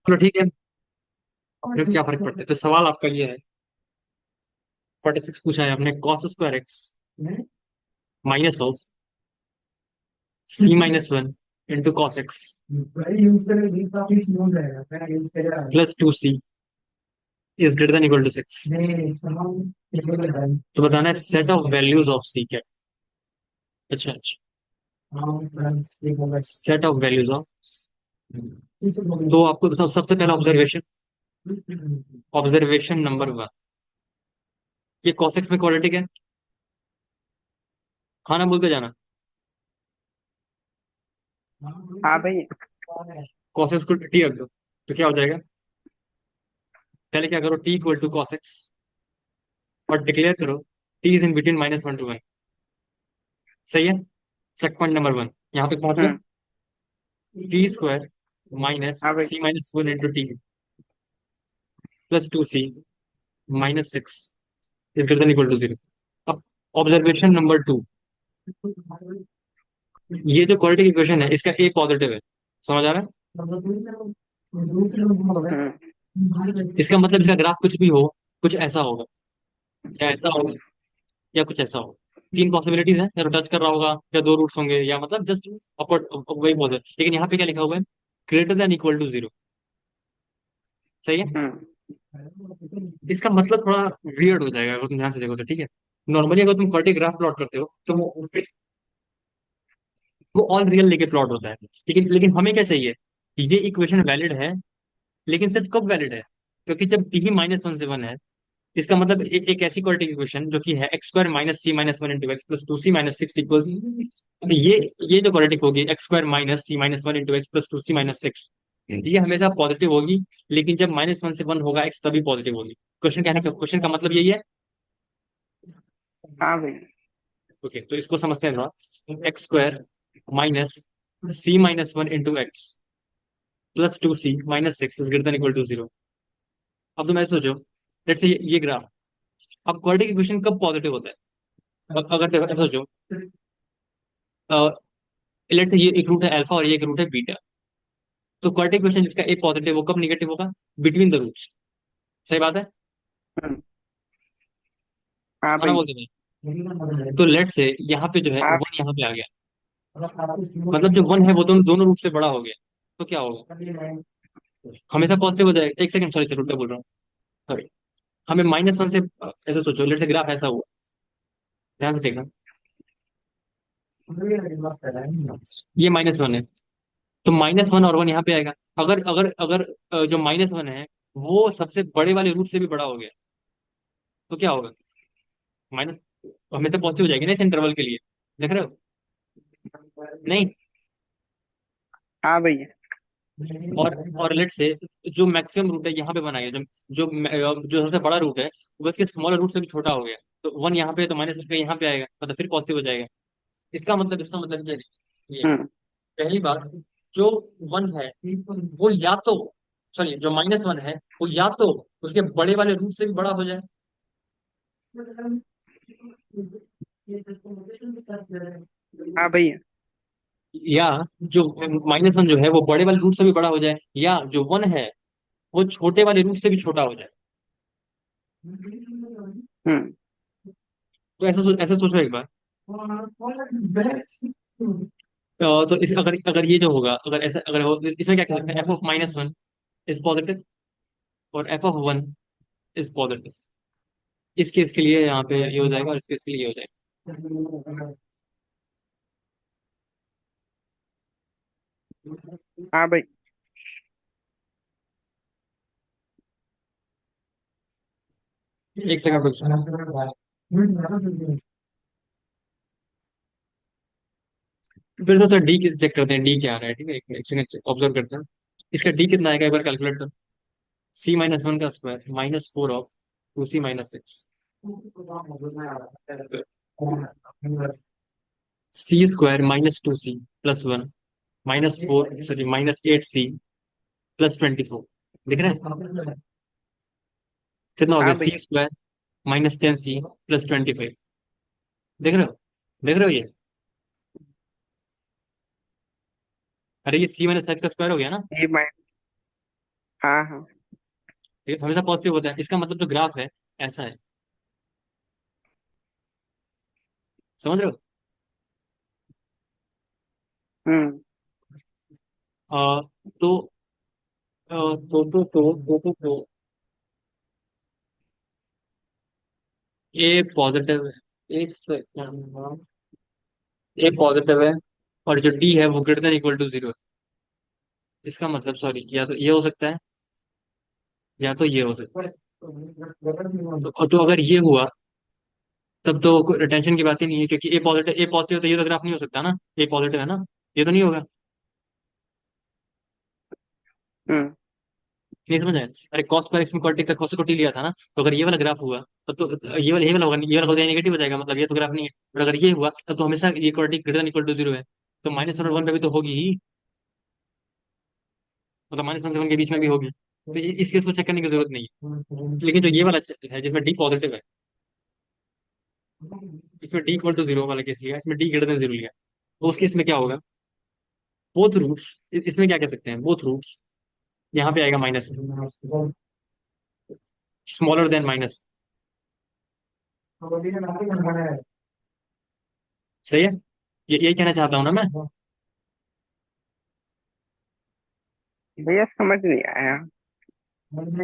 चलो ठीक है। फिर क्या फर्क पड़ता है, तो सवाल आपका ये है। 46 पूछा है आपने, cos square x minus of c minus one into cos x plus two c is greater than equal to six. तो बताना है set of values of c क्या है? अच्छा अच्छा, सेट ऑफ वैल्यूज ऑफ। तो आपको सबसे पहला ऑब्जर्वेशन, ऑब्जर्वेशन नंबर वन, ये कॉस एक्स में क्वाड्रेटिक है। हाँ ना बोल के जाना। हाँ भाई। कॉस एक्स को टी रख दो, तो क्या हो जाएगा? पहले क्या करो, t equal to cos x और डिक्लेयर करो t is in between -1 to 1। सही है। चेक पॉइंट नंबर वन, यहाँ पे पहुंच गया। हम्म। टी स्क्वायर माइनस हाँ भाई। C minus one into t plus two c minus six is greater than equal to zero. अब ऑब्जर्वेशन नंबर टू, ये जो क्वाड्रेटिक इक्वेशन है इसका ए पॉजिटिव है। समझ आ रहा हम्म। है? इसका मतलब इसका ग्राफ कुछ भी हो, कुछ ऐसा होगा, या ऐसा होगा, या कुछ ऐसा होगा। तीन पॉसिबिलिटीज है, या तो टच कर रहा होगा, या दो रूट्स होंगे, या मतलब जस्ट अपवर्ड, वही पॉसिबल। लेकिन यहाँ पे क्या लिखा हुआ है? Greater than equal to zero. सही है। हम्म। इसका मतलब थोड़ा वियर्ड हो जाएगा अगर तुम ध्यान से देखो तो, ठीक है। नॉर्मली अगर तुम क्वाड्रेटिक ग्राफ प्लॉट करते हो तो वो ऑल रियल लेके प्लॉट होता है। लेकिन हमें क्या चाहिए? ये इक्वेशन वैलिड है, लेकिन सिर्फ कब वैलिड है? क्योंकि जब टी ही -1 से 1 है, इसका मतलब एक ऐसी क्वाड्रेटिक इक्वेशन जो कि है x square minus c minus one into x plus two c minus six equals, ये ये जो क्वाड्रेटिक होगी x square minus c minus one into x plus two c minus six, ये हमेशा पॉजिटिव होगी। लेकिन जब -1 से 1 होगा एक्स, तभी पॉजिटिव होगी। क्वेश्चन का मतलब यही है। हाँ भाई। ओके, तो इसको समझते हैं थोड़ा। X square minus c minus one into x plus two c minus six is greater than equal to zero. अब तुम ऐसे सोचो, लेट्स से ये ग्राफ, अब क्वाड्रेटिक इक्वेशन कब पॉजिटिव होता है? अगर देखो ऐसा सोचो, लेट्स से ये एक रूट है अल्फा और ये एक रूट है बीटा। तो क्वाड्रेटिक इक्वेशन जिसका ए पॉजिटिव, वो कब निगेटिव होगा? Between the roots. सही बात है। हम्म। हाँ हाँ ना भाई। बोलते हैं। तो लेट्स से यहाँ पे जो है हाँ वन यहाँ पे आ गया, मतलब जो वन है वो दोनों रूट से बड़ा हो गया, तो क्या होगा? हमेशा पॉजिटिव हो जाएगा। एक सेकंड, सॉरी सॉरी, उल्टा बोल रहा हूँ, सॉरी। हमें -1 से, ऐसा सोचो, लेट्स से ग्राफ ऐसा हुआ, ध्यान से देखना। ये -1 है, तो -1 और वन यहाँ पे आएगा। अगर अगर अगर जो -1 है वो सबसे बड़े वाले रूट से भी बड़ा हो गया, तो क्या होगा? माइनस, हमेशा पॉजिटिव हो जाएगी ना इस इंटरवल के लिए। देख रहे हो? नहीं। हाँ भाई। और लेट से जो मैक्सिमम रूट है यहाँ पे बनाया, जो सबसे बड़ा रूट है वो इसके स्मॉलर रूट से भी छोटा हो गया, तो वन यहाँ पे है, तो -1 यहाँ पे आएगा, मतलब फिर पॉजिटिव हो जाएगा। इसका मतलब ये है। हम्म। पहली बात, जो वन है वो या तो, सॉरी, जो -1 है वो या तो उसके बड़े वाले रूट से भी बड़ा हो जाए, हाँ भाई। या जो -1 जो है वो बड़े वाले रूट से भी बड़ा हो जाए, या जो वन है वो छोटे वाले रूट से भी छोटा हो जाए। हम्म। तो ऐसा सोचो एक बार। तो इस अगर अगर ये जो होगा, अगर ऐसा अगर हो, इसमें क्या कह सकते हैं? f(-1) इज पॉजिटिव और f(1) इज पॉजिटिव। इस केस के लिए यहाँ पे ये हो जाएगा, और इस केस के लिए ये हो जाएगा। हाँ भाई। एक सेकंड रुक। फिर तो सर डी चेक करते हैं, डी क्या आ रहा है, ठीक है। एक सेकंड ऑब्जर्व करते हैं। इसका डी कितना आएगा, एक बार कैलकुलेट कर। c-1 का square -4 of 2c-6, c square -2c plus one -4, sorry -8c plus 24। दिख रहा है? कितना हो गया? हाँ सी भाई। Square -10c plus 25। देख रहे हो? देख रहे हो ये? अरे ये c-5 का स्क्वायर हो गया ना। ये माइनस। हाँ हाँ। ये हमेशा पॉजिटिव होता है, इसका मतलब जो ग्राफ है ऐसा है। समझ रहे हो? हम्म आ, तो तो ए पॉजिटिव है, एक सेकंड, ए पॉजिटिव है और जो डी है वो greater than equal to zero. इसका मतलब सॉरी, या तो ये हो सकता है या तो ये हो सकता है। तो अगर ये हुआ तब तो टेंशन की बात ही नहीं है, क्योंकि ए पॉजिटिव तो ये तो ग्राफ नहीं हो सकता ना। ए पॉजिटिव है ना, ये तो नहीं होगा। हम्म नहीं समझ आया? अरे कॉस पर एक्स में कॉट का कॉस को टी लिया था ना, तो अगर ये वाला ग्राफ हुआ तब तो ये वाला होगा, ये वाला होगा नेगेटिव हो जाएगा, मतलब ये तो ग्राफ नहीं है। और अगर ये हुआ तब तो हमेशा ये quadratic greater than equal to zero है। तो माइनस वन और वन पे भी तो होगी ही, मतलब माइनस वन से वन के बीच में भी होगी, तो इस केस को चेक करने की जरूरत नहीं है। लेकिन जो ये वाला है जिसमें डी पॉजिटिव है, इसमें डी इक्वल टू जीरो वाला केस लिया, इसमें डी ग्रेटर देन जीरो लिया, तो उस केस में क्या होगा? बोथ रूट्स, इसमें क्या कह सकते हैं, बोथ रूट्स यहाँ पे आएगा माइनस, स्मॉलर देन माइनस। सही है, ये यही कहना चाहता हूँ ना मैं। भैया समझ नहीं आया।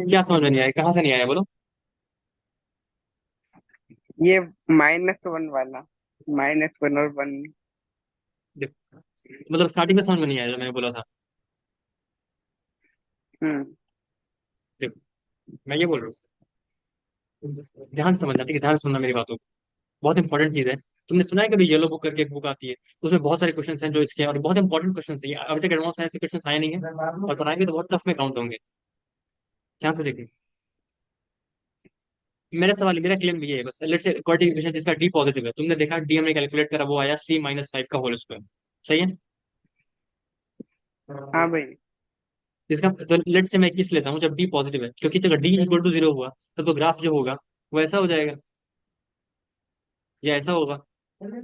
क्या समझ में नहीं आया, कहाँ से नहीं आया बोलो? ये -1 वाला, -1 और 1। देखो, मतलब स्टार्टिंग में समझ में नहीं आया जो मैंने बोला था। हम्म देखो, मैं ये बोल रहा हूँ, ध्यान से समझना, ठीक है, ध्यान से सुनना मेरी बातों को। बहुत इंपॉर्टेंट चीज है। तुमने सुना है कभी येलो बुक करके एक बुक आती है, उसमें बहुत सारे क्वेश्चन हैं जो इसके हैं, और बहुत इंपॉर्टेंट क्वेश्चन है ये। अभी तक एडवांस में ऐसे क्वेश्चन आए नहीं है, और बनाएंगे तो बहुत टफ में काउंट होंगे। ध्यान से देखिए, मेरा सवाल, मेरा क्लेम ये है बस, लेट से क्वाड्रेटिक इक्वेशन जिसका डी पॉजिटिव है, तुमने देखा डी हमने कैलकुलेट करा, वो आया C-5 का होल स्क्वायर। सही है? हाँ भाई। इसका तो लेट से मैं 21 लेता हूँ जब डी पॉजिटिव है, क्योंकि जब डी इक्वल टू जीरो हुआ तब तो ग्राफ जो होगा वो ऐसा हो जाएगा, या ऐसा होगा,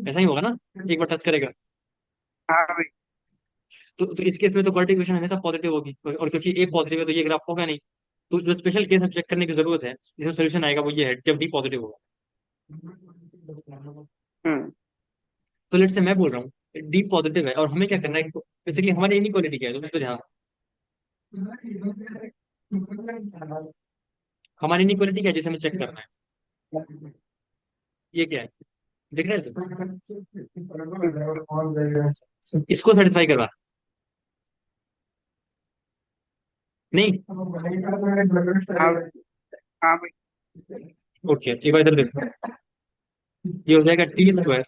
ऐसा ही होगा ना, एक बार टच करेगा। हाँ भाई। तो इस केस में तो क्वाड्रेटिक इक्वेशन हमेशा पॉजिटिव होगी, और क्योंकि ए पॉजिटिव है तो ये ग्राफ होगा नहीं। तो जो स्पेशल केस हम चेक करने की जरूरत है जिसमें सोल्यूशन आएगा वो ये है जब डी पॉजिटिव होगा। हम्म तो लेट से मैं बोल रहा हूँ डी पॉजिटिव है, और हमें क्या करना है, बेसिकली हमारी इनइक्वालिटी क्या है, तो ध्यान, हमारी इनइक्वालिटी क्या है जिसे हमें चेक करना है, ये क्या है, दिख रहा है तो इसको सेटिस्फाई करवा, नहीं? हाँ हाँ भाई। ओके, एक बार इधर देखो, ये हो जाएगा टी स्क्वायर,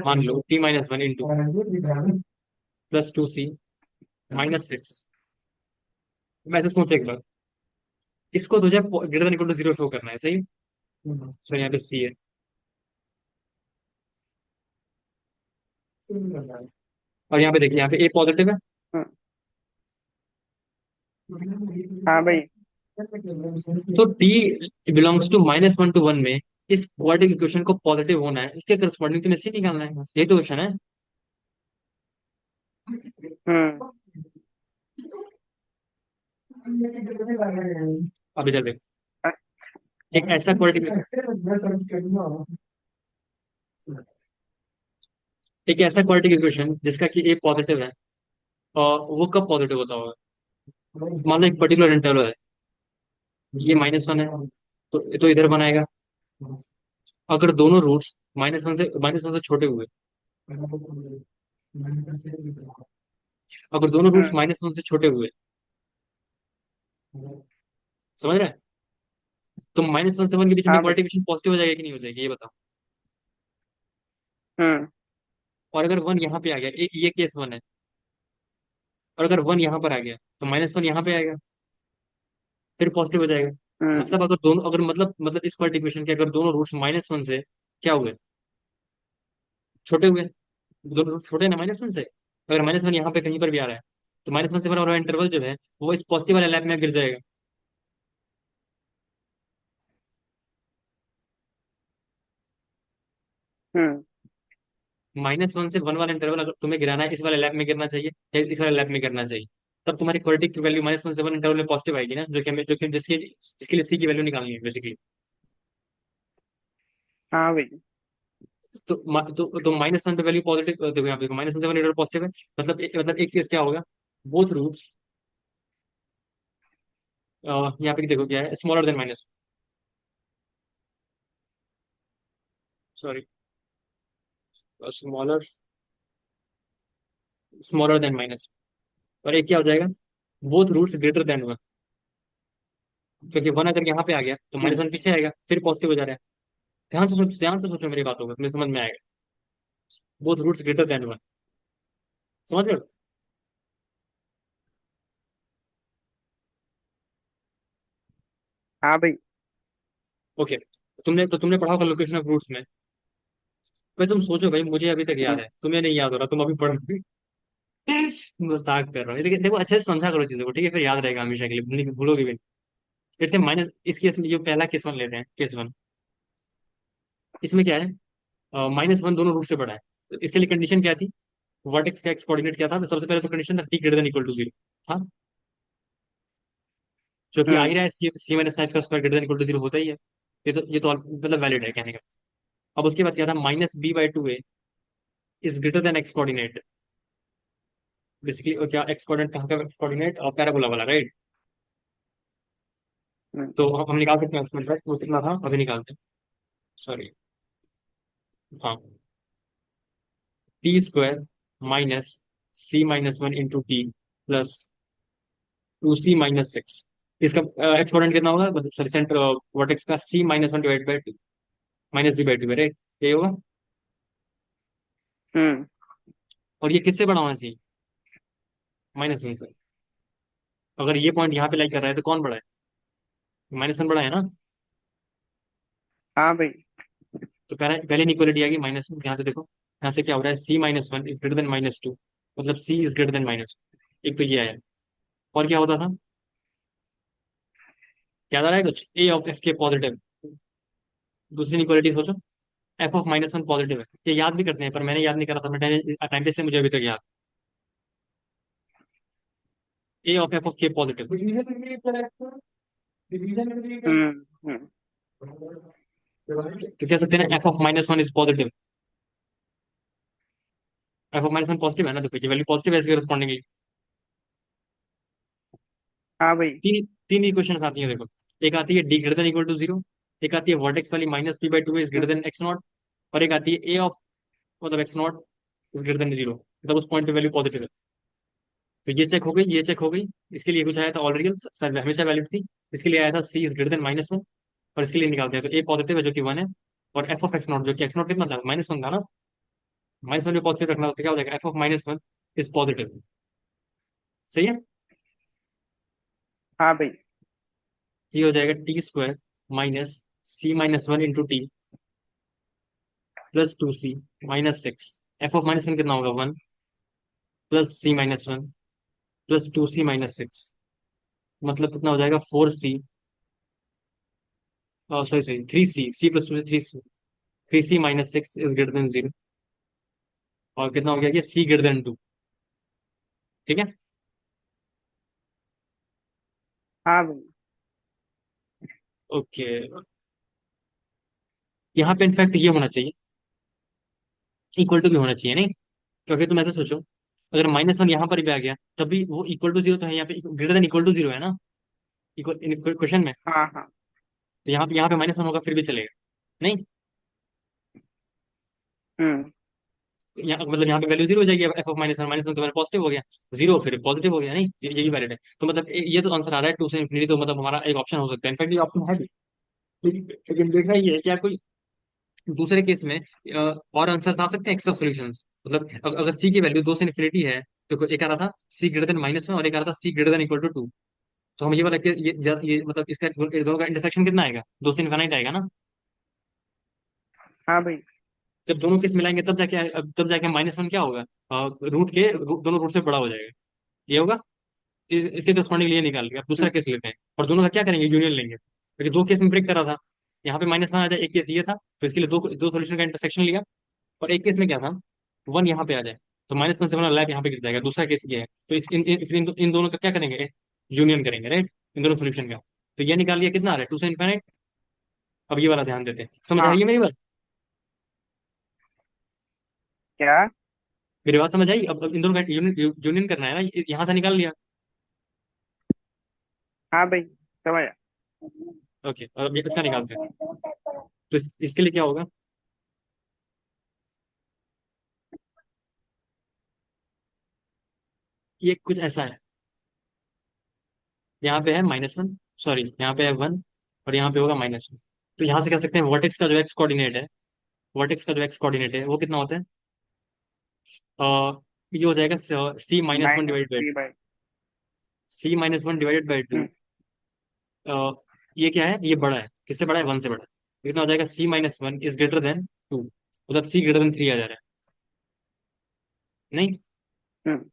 मान लो T-1 इंटू +2C-6। वैसे सोच एक बार, इसको तुझे greater than equal to zero show करना है, सही? सो यहाँ पे सी है, और यहाँ पे देखिए, यहाँ पे ए पॉजिटिव है। हम्म, हाँ भाई। तो टी बिलोंग्स टू -1 to 1 में इस क्वाड्रेटिक इक्वेशन को पॉजिटिव होना है, इसके करस्पॉन्डिंग तुम्हें सी निकालना है, यही तो क्वेश्चन है। हम्म अब इधर देखो, अ- एक ऐसा क्वाड्रेटिक, एक ऐसा क्वाड्रेटिक इक्वेशन जिसका कि ए पॉजिटिव है, और वो कब पॉजिटिव होता होगा? मान लो एक पर्टिकुलर इंटरवल है, ये -1 है, तो इधर बनाएगा, अगर दोनों रूट्स माइनस वन से छोटे हुए, अगर दोनों रूट्स हम्म -1 से छोटे हुए, समझ रहे हैं? तो -1 से 1 के बीच में हाँ भाई। क्वाड्रेटिक पॉजिटिव हो जाएगा कि नहीं हो जाएगी, ये बताओ। हम्म और अगर वन यहाँ पे आ गया, ये केस वन है, और अगर वन यहाँ पर आ गया तो -1 यहाँ पे आएगा, फिर पॉजिटिव हो जाएगा। हम्म मतलब अगर दोनों, अगर मतलब इस क्वाड्रेटिक इक्वेशन के अगर दोनों रूट्स -1 से क्या हुए, छोटे हुए, दोनों रूट छोटे हैं ना -1 से, अगर -1 यहाँ पे कहीं पर भी आ रहा है, तो -1 से 1 वाला इंटरवल जो है वो इस पॉजिटिव वाले लैप में गिर जाएगा। हम्म -1 से 1 वाला इंटरवल अगर तुम्हें गिराना है, इस वाले लैप में गिरना चाहिए या इस वाले लैप में गिरना चाहिए, तब तुम्हारी क्वाड्रेटिक की वैल्यू -1 से 1 इंटरवल में पॉजिटिव आएगी ना, जो कि हमें जो कि जिसके जिसके लिए सी की वैल्यू निकालनी है बेसिकली। हाँ भाई। तो -1 पे वैल्यू पॉजिटिव, देखो यहाँ पे -1 से 1 इंटरवल पॉजिटिव है। मतलब एक केस क्या होगा, बोथ रूट्स, यहाँ पे देखो क्या है, smaller than minus, sorry, smaller smaller than minus. और एक क्या हो जाएगा, बोथ रूट्स ग्रेटर देन 1, क्योंकि 1 अगर यहाँ पे आ गया तो हम्म। -1 पीछे आएगा, फिर पॉजिटिव हो जा रहा है। ध्यान से सोचो मेरी बातों को, तुम्हें समझ में आएगा। बोथ रूट्स ग्रेटर देन 1, समझ रहे हो? हाँ भाई। ओके, तुमने पढ़ा होगा लोकेशन ऑफ रूट्स में। भाई तुम सोचो भाई, मुझे अभी तक याद हम्म। है, तुम्हें नहीं याद हो रहा, तुम अभी पढ़ो। मजाक कर रहा हूँ, लेकिन देखो अच्छे से समझा करो चीजों को, ठीक है, फिर याद रहेगा हमेशा के लिए, भूलोगे भी नहीं। फिर से माइनस, इस केस में ये पहला केस 1 लेते हैं, केस 1। इसमें क्या है, -1 दोनों रूट से बड़ा है। तो इसके लिए कंडीशन क्या थी, वर्टेक्स का एक्स कोऑर्डिनेट क्या था, सबसे पहले तो कंडीशन था t greater than equal to 0 था, जो कि आ ही हम्म। रहा है, C - 5 का square greater than equal to 0 होता ही है। ये तो मतलब वैलिड है कहने का। अब उसके बाद क्या था, -b/2a is greater then x coordinate. Basically क्या, एक्स कोऑर्डिनेट कहाँ का कोऑर्डिनेट, पैराबोला वाला, राइट? हम्म। तो हम निकाल सकते हैं उसमें, right? वो कितना था अभी निकालते हैं, सॉरी, हाँ, t² -c - 1 into t plus 2c - 6। इसका एक्सपोनेंट कितना होगा, मतलब सॉरी सेंटर वर्टेक्स का C - 1 divide by 2, -b/2, right? यही होगा। हम्म। और ये किससे बड़ा होना चाहिए, -1 से। अगर ये पॉइंट यहाँ पे लाइक कर रहा है तो कौन बड़ा है, -1 बड़ा है ना। हाँ भाई। तो पहले पहले इनइक्वालिटी आ गई -1, यहाँ से देखो, यहाँ से क्या हो रहा है, C - 1 इज ग्रेटर देन -2, मतलब C इज ग्रेटर देन -1। एक तो ये आया। और क्या होता था, क्या आ रहा है कुछ, A ऑफ F के पॉजिटिव। दूसरी इनइक्वालिटी सोचो, F ऑफ -1 पॉजिटिव है। ये याद भी करते हैं, पर मैंने याद नहीं करा था, मैं टाइम पे से मुझे अभी तक याद। A of F of K positive, हम्म। हम्म। तो कह सकते हैं ना F of -1 is positive. F of -1 positive है ना, देखो ये वैल्यू पॉजिटिव है इसके correspondingly। हाँ भाई। तीन तीन इक्वेशन आती है देखो, एक आती है D greater than equal to 0, एक आती है वर्टेक्स वाली -p/2 is greater hmm. Then x0, और एक आती है A ऑफ, मतलब x0 इज ग्रेटर देन 0, मतलब उस पॉइंट पे वैल्यू पॉजिटिव है। तो ये चेक हो गई, ये चेक हो गई। इसके लिए कुछ आया था ऑल रियल, हमेशा वैलिड थी। इसके लिए आया था C इज ग्रेटर देन -1, और इसके लिए निकालते हैं तो A पॉजिटिव है जो कि 1 है। और F ऑफ x0 जो कि x0 कितना था, -1 था ना, -1 में पॉजिटिव रखना, तो क्या हो जाएगा, F ऑफ -1 इज पॉजिटिव। सही है। हाँ भाई। ये हो जाएगा t² -c - 1 into t plus 2c - 6। F of -1 कितना होगा, 1 प्लस C - 1 प्लस 2c - 6, मतलब कितना हो जाएगा, 4c, sorry sorry 3c, C+2 से 3c, 3c - 6 is greater then 0। और कितना हो गया, ये C ग्रेटर देन 2। ठीक है। हाँ भाई। ओके, यहाँ पे इनफैक्ट ये होना चाहिए, इक्वल टू भी होना चाहिए, नहीं? क्योंकि तुम ऐसे सोचो, अगर -1 यहाँ पर भी आ गया तब भी वो इक्वल टू 0 तो है, यहाँ पे ग्रेटर देन इक्वल टू 0 है ना, इक्वल क्वेश्चन में। हाँ। हाँ। तो यहाँ पे -1 होगा फिर भी चलेगा, नहीं? हम्म। यहाँ मतलब यहाँ पे वैल्यू 0 हो जाएगी, F ऑफ -1, -1 तो पॉजिटिव हो गया, 0 फिर पॉजिटिव हो गया, नहीं? ये भी वैलिड है। तो मतलब ये तो आंसर आ रहा है 2 से ∞, तो मतलब हमारा एक ऑप्शन हो सकता है, इनफैक्ट ये ऑप्शन है भी। लेकिन देखना ये है कि यार कोई दूसरे केस में और आंसर आ सकते हैं, एक्स्ट्रा सॉल्यूशंस, मतलब अगर C की वैल्यू 2 से ∞ है, तो एक आ रहा था C ग्रेटर देन -1 और एक आ रहा था C greater than equal to 2। तो हम ये वाला ये मतलब इसका ये दोनों का इंटरसेक्शन कितना आएगा, 2 से ∞ आएगा ना। हाँ भाई। जब दोनों केस मिलाएंगे तब जाके -1 क्या होगा, दोनों रूट से बड़ा हो जाएगा, ये होगा। इसके करस्पॉन्डिंग लिए निकाल लिया। अब दूसरा हम्म। केस लेते हैं, और दोनों का क्या करेंगे, यूनियन लेंगे, क्योंकि दो केस में ब्रेक करा था। यहाँ पे -1 आ जाए, एक केस ये था, तो इसके लिए दो दो सोल्यूशन का इंटरसेक्शन लिया। और एक केस में क्या था, 1 यहाँ पे आ जाए, तो -1 से 1 वाला लैब यहाँ पे गिर जाएगा। दूसरा केस ये है, तो इन दोनों का क्या करेंगे, यूनियन करेंगे, राइट, इन दोनों सोल्यूशन का। तो ये निकाल लिया, कितना आ रहा है, 2 से इनफाइनाइट। अब ये वाला ध्यान देते हैं, समझ आ हाँ। रही है मेरी बात? क्या? मेरी बात समझ आई? अब इन दोनों का यूनियन यूनियन करना है ना, यहाँ से निकाल लिया। हाँ भाई, समझ। ओके, अब इसका निकालते हैं। तो इसके लिए क्या होगा, ये कुछ ऐसा है। यहाँ पे है -1, सॉरी यहाँ पे है 1, और यहाँ पे होगा -1। तो यहाँ से कह सकते हैं वर्टेक्स का जो एक्स कोऑर्डिनेट है, वर्टेक्स का जो एक्स कोऑर्डिनेट है वो कितना होता है, ये हो जाएगा C-1 divided by, -3/2। C-1 divided by 2। ये क्या है, ये बड़ा है, किससे बड़ा है, 1 से बड़ा है। कितना हो जाएगा, C-1 इज ग्रेटर देन 2, मतलब C greater than 3 आ जा रहा है। नहीं, हम्म।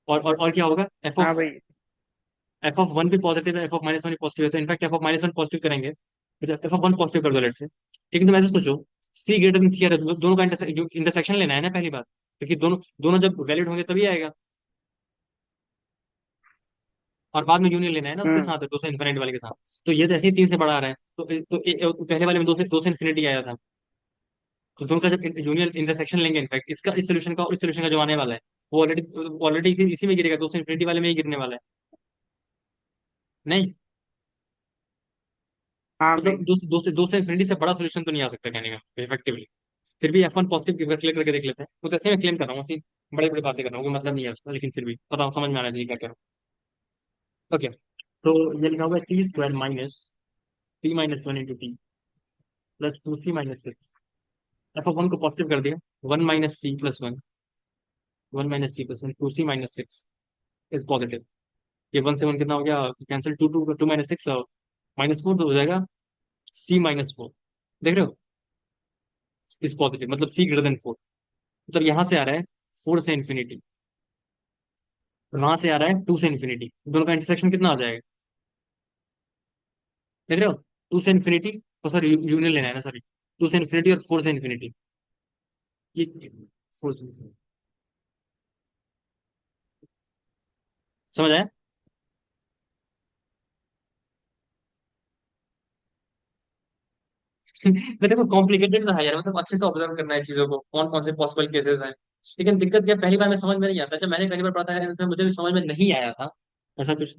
और क्या होगा, एफ हाँ ऑफ भाई। एफ ऑफ वन भी पॉजिटिव है, F(-1) भी पॉजिटिव है, तो इनफैक्ट F(-1) पॉजिटिव करेंगे, तो F(-1) पॉजिटिव कर दो लेट से। ठीक है, तुम ऐसे सोचो, C greater than 3 है, तो दोनों का इंटरसेक्शन लेना है ना पहली बात, क्योंकि दोनों दोनों जब वैलिड होंगे तभी आएगा, और बाद में यूनियन लेना है ना उसके हम्म। साथ, 2 से इन्फिनिटी वाले के साथ। तो ये तो ऐसे ही 3 से बड़ा आ रहा है, तो पहले वाले में 2 से इन्फिनिटी आया था। तो दोनों का जब यूनियन इंटरसेक्शन लेंगे, इनफैक्ट इसका इस सोल्यूशन का और इस सोल्यूशन का जो आने वाला है, वो ऑलरेडी ऑलरेडी इसी में गिरेगा, 2 से इन्फिनिटी वाले में ही गिरने वाला है। नहीं, हाँ मतलब भाई। दो से इन्फिनिटी से बड़ा सोल्यूशन तो नहीं आ सकता कहने का इफेक्टिवली। फिर भी F1 पॉजिटिव अगर क्लियर करके देख लेते हैं, तो कैसे मैं क्लेम कर रहा हूँ, ऐसी बड़ी बड़ी बातें कर रहा हूँ, कोई मतलब नहीं है उसका, लेकिन फिर भी पता समझ में आना चाहिए क्या कर रहा हूँ। ओके, तो ये लिखा हुआ है T² minus T-1 into t plus 2C-6। F(1) को पॉजिटिव कर दिया, 1 - C+1, 1 - C+1, 2C-6 is positive. ये 1 से 1 कितना हो गया, कैंसिल, 2 -6 -4 तो हो जाएगा C-4। देख रहे हो, इज पॉजिटिव, मतलब C greater than 4। मतलब यहाँ से आ रहा है 4 से इन्फिनिटी, और वहां से आ रहा है 2 से इन्फिनिटी, दोनों का इंटरसेक्शन कितना आ जाएगा, देख रहे हो, 2 से इन्फिनिटी, सॉरी यूनियन लेना है ना, सॉरी, 2 से इन्फिनिटी और 4 से इन्फिनिटी, ये 4 से इन्फिनिटी, समझ आया? मैं देखो कॉम्प्लिकेटेड था यार, मतलब अच्छे से ऑब्जर्व करना है चीजों को, कौन कौन से पॉसिबल केसेस हैं। लेकिन दिक्कत क्या, पहली बार में समझ में नहीं आता, जब मैंने पहली बार पढ़ा था यार, इसमें मुझे भी समझ में नहीं आया था ऐसा कुछ।